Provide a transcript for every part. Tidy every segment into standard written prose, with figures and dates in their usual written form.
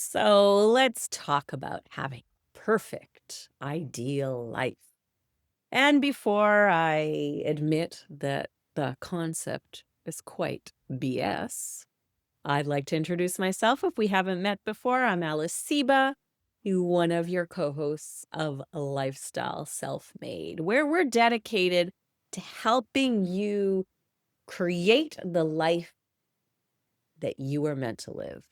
So let's talk about having perfect ideal life. And before I admit that the concept is quite BS, I'd like to introduce myself. If we haven't met before, I'm Alice Seba, one of your co-hosts of Lifestyle Self-Made, where we're dedicated to helping you create the life that you are meant to live,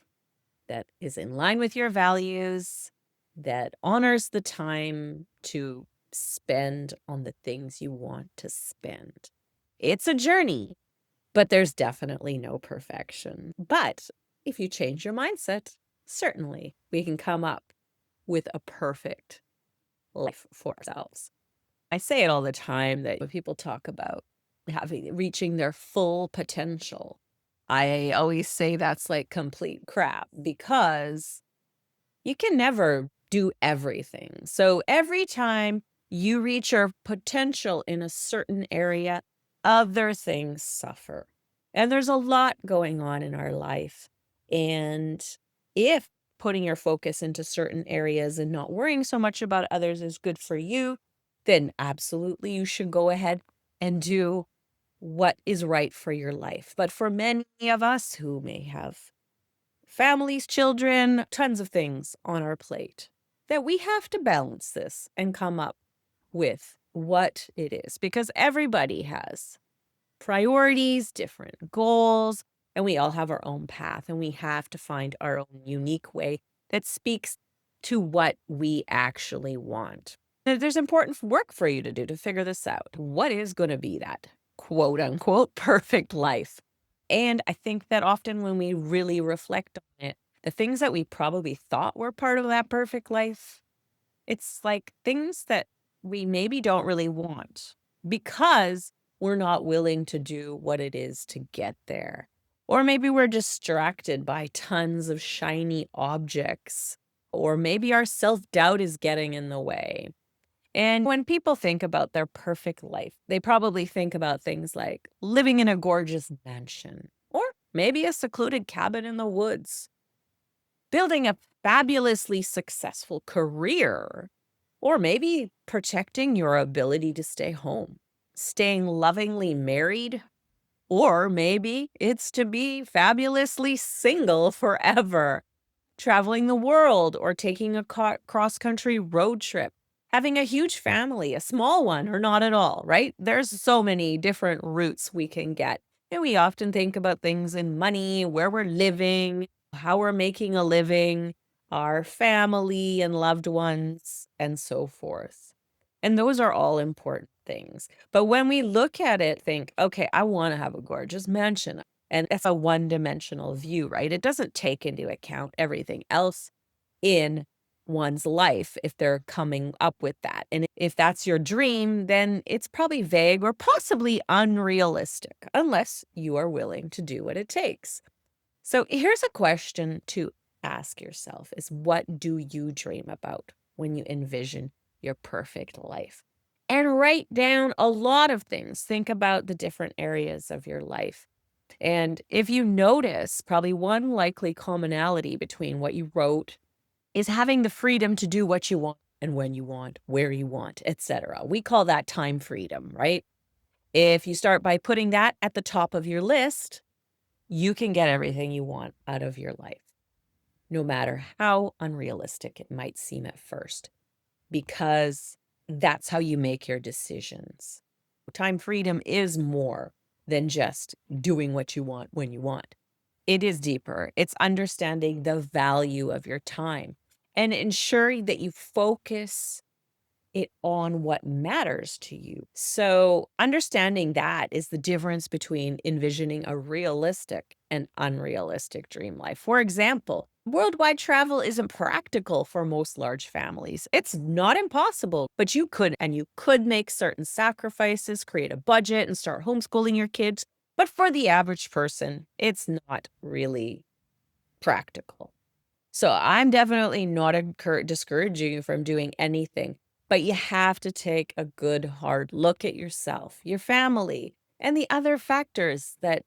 that is in line with your values, that honors the time to spend on the things you want to spend. It's a journey, but there's definitely no perfection. But if you change your mindset, certainly we can come up with a perfect life for ourselves. I say it all the time that when people talk about reaching their full potential, I always say that's like complete crap because you can never do everything. So every time you reach your potential in a certain area, other things suffer. And there's a lot going on in our life. And if putting your focus into certain areas and not worrying so much about others is good for you, then absolutely you should go ahead and do what is right for your life. But for many of us who may have families, children, tons of things on our plate, that we have to balance this and come up with what it is, because everybody has priorities, different goals, and we all have our own path, and we have to find our own unique way that speaks to what we actually want. There's important work for you to do to figure this out. What is going to be that quote unquote perfect life? And I think that often when we really reflect on it, the things that we probably thought were part of that perfect life, it's like things that we maybe don't really want because we're not willing to do what it is to get there. Or maybe we're distracted by tons of shiny objects, or maybe our self doubt is getting in the way. And when people think about their perfect life, they probably think about things like living in a gorgeous mansion, or maybe a secluded cabin in the woods, building a fabulously successful career, or maybe protecting your ability to stay home, staying lovingly married, or maybe it's to be fabulously single forever, traveling the world, or taking a cross-country road trip, having a huge family, a small one, or not at all, right? There's so many different routes we can get. And we often think about things in money, where we're living, how we're making a living, our family and loved ones, and so forth. And those are all important things. But when we look at it, think, okay, I want to have a gorgeous mansion. And that's a one-dimensional view, right? It doesn't take into account everything else in one's life if they're coming up with that. And if that's your dream, then it's probably vague or possibly unrealistic, unless you are willing to do what it takes. So here's a question to ask yourself is what do you dream about when you envision your perfect life? And write down a lot of things. Think about the different areas of your life. And if you notice, probably one likely commonality between what you wrote is having the freedom to do what you want and when you want, where you want, etc. We call that time freedom, right? If you start by putting that at the top of your list, you can get everything you want out of your life, no matter how unrealistic it might seem at first, because that's how you make your decisions. Time freedom is more than just doing what you want when you want. It is deeper. It's understanding the value of your time and ensuring that you focus it on what matters to you. So, understanding that is the difference between envisioning a realistic and unrealistic dream life. For example, worldwide travel isn't practical for most large families. It's not impossible, but you could make certain sacrifices, create a budget, and start homeschooling your kids. But for the average person, it's not really practical. So I'm definitely not discouraging you from doing anything, but you have to take a good hard look at yourself, your family, and the other factors that,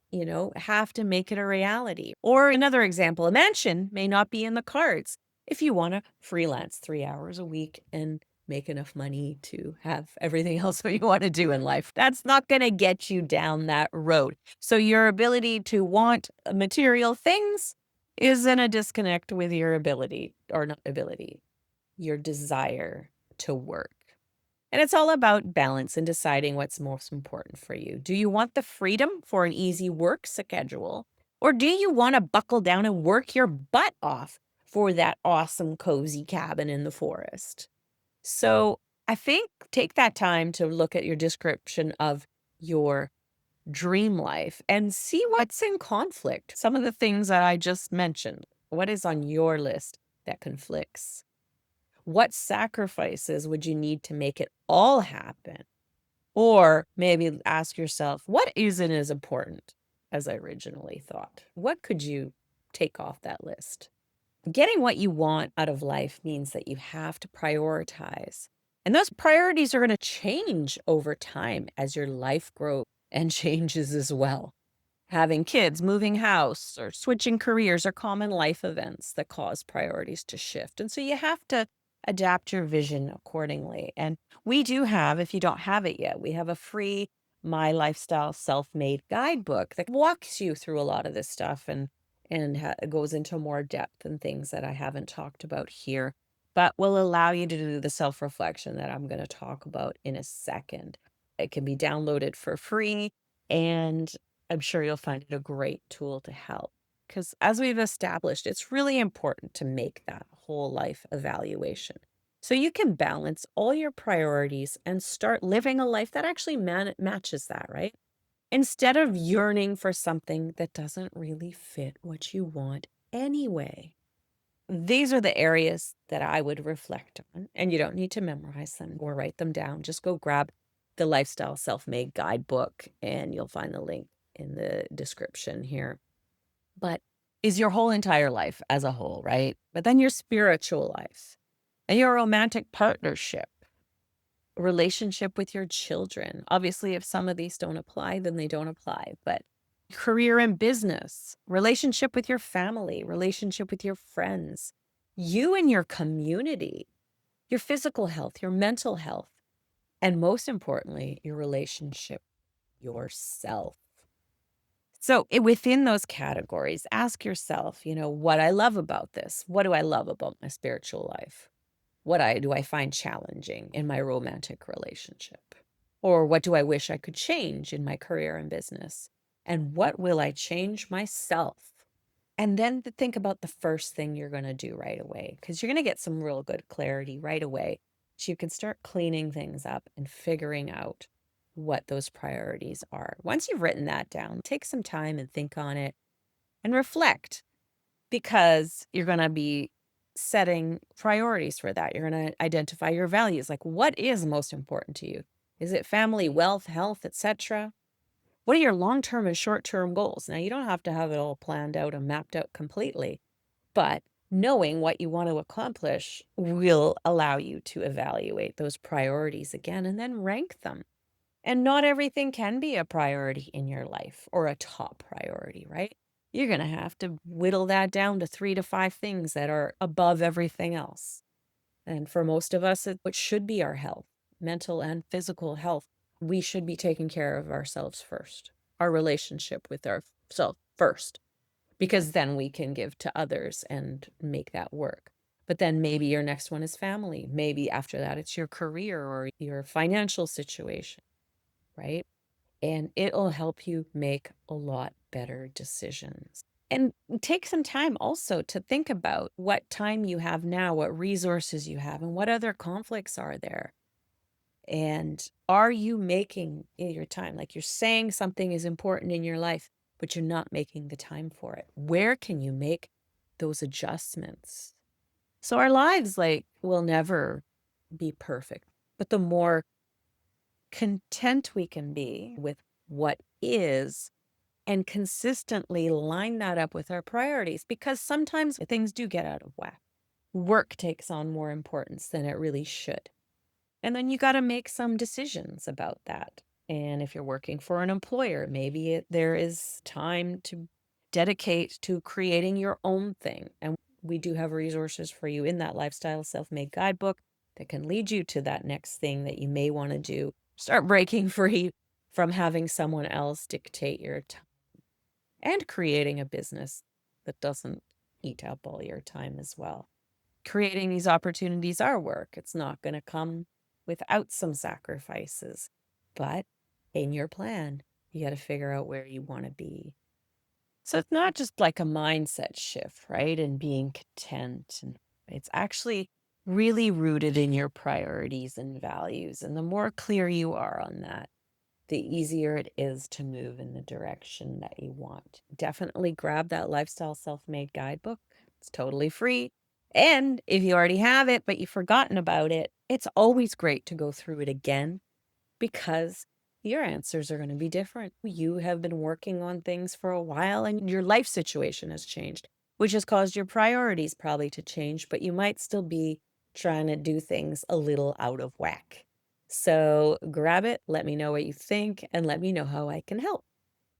have to make it a reality. Or another example, a mansion may not be in the cards if you want to freelance 3 hours a week and make enough money to have everything else that you want to do in life. That's not going to get you down that road. So your ability to want material things is in a disconnect with your ability, or not ability, your desire to work. And it's all about balance and deciding what's most important for you. Do you want the freedom for an easy work schedule? Or do you want to buckle down and work your butt off for that awesome, cozy cabin in the forest? So I think take that time to look at your description of your dream life and see what's in conflict. Some of the things that I just mentioned, what is on your list that conflicts? What sacrifices would you need to make it all happen? Or maybe ask yourself, what isn't as important as I originally thought? What could you take off that list? Getting what you want out of life means that you have to prioritize. And those priorities are going to change over time as your life grows and changes as well. Having kids, moving house, or switching careers are common life events that cause priorities to shift. And so you have to adapt your vision accordingly. And we do have, if you don't have it yet, we have a free My Lifestyle Self-Made Guidebook that walks you through a lot of this stuff and goes into more depth and things that I haven't talked about here, but will allow you to do the self-reflection that I'm going to talk about in a second. It can be downloaded for free, and I'm sure you'll find it a great tool to help. Because as we've established, it's really important to make that whole life evaluation so you can balance all your priorities and start living a life that actually matches that, right? Instead of yearning for something that doesn't really fit what you want anyway. These are the areas that I would reflect on, and you don't need to memorize them or write them down. Just go grab the Lifestyle Self-Made Guidebook, and you'll find the link in the description here. But is your whole entire life as a whole, right? But then your spiritual life and your romantic partnership, relationship with your children. Obviously, if some of these don't apply, then they don't apply. But career and business, relationship with your family, relationship with your friends, you and your community, your physical health, your mental health, and most importantly, your relationship yourself. So within those categories, ask yourself, what I love about this. What do I love about my spiritual life? Do I find challenging in my romantic relationship? Or what do I wish I could change in my career and business? And what will I change myself? And then to think about the first thing you're going to do right away, because you're going to get some real good clarity right away. So you can start cleaning things up and figuring out what those priorities are. Once you've written that down, take some time and think on it and reflect, because you're going to be setting priorities for that. You're going to identify your values. Like, what is most important to you? Is it family, wealth, health, etc.? What are your long-term and short-term goals? Now, you don't have to have it all planned out and mapped out completely, but knowing what you want to accomplish will allow you to evaluate those priorities again and then rank them. And not everything can be a priority in your life or a top priority, right? You're going to have to whittle that down to 3 to 5 things that are above everything else. And for most of us, it should be our health, mental and physical health. We should be taking care of ourselves first, our relationship with ourselves first, because then we can give to others and make that work. But then maybe your next one is family. Maybe after that, it's your career or your financial situation, right? And it'll help you make a lot better decisions. And take some time also to think about what time you have now, what resources you have, and what other conflicts are there. And are you making your time? Like, you're saying something is important in your life, but you're not making the time for it. Where can you make those adjustments? So our lives, will never be perfect, but the more content we can be with what is and consistently line that up with our priorities, because sometimes things do get out of whack. Work takes on more importance than it really should. And then you got to make some decisions about that. And if you're working for an employer, maybe there is time to dedicate to creating your own thing. And we do have resources for you in that Lifestyle Self-Made Guidebook that can lead you to that next thing that you may want to do. Start breaking free from having someone else dictate your time and creating a business that doesn't eat up all your time as well. Creating these opportunities are work. It's not going to come without some sacrifices. But in your plan, you got to figure out where you want to be. So it's not just like a mindset shift, right? And being content. And it's actually really rooted in your priorities and values. And the more clear you are on that, the easier it is to move in the direction that you want. Definitely grab that Lifestyle Self-Made Guidebook. It's totally free. And if you already have it, but you've forgotten about it, it's always great to go through it again because your answers are going to be different. You have been working on things for a while and your life situation has changed, which has caused your priorities probably to change, but you might still be trying to do things a little out of whack. So grab it, let me know what you think, and let me know how I can help.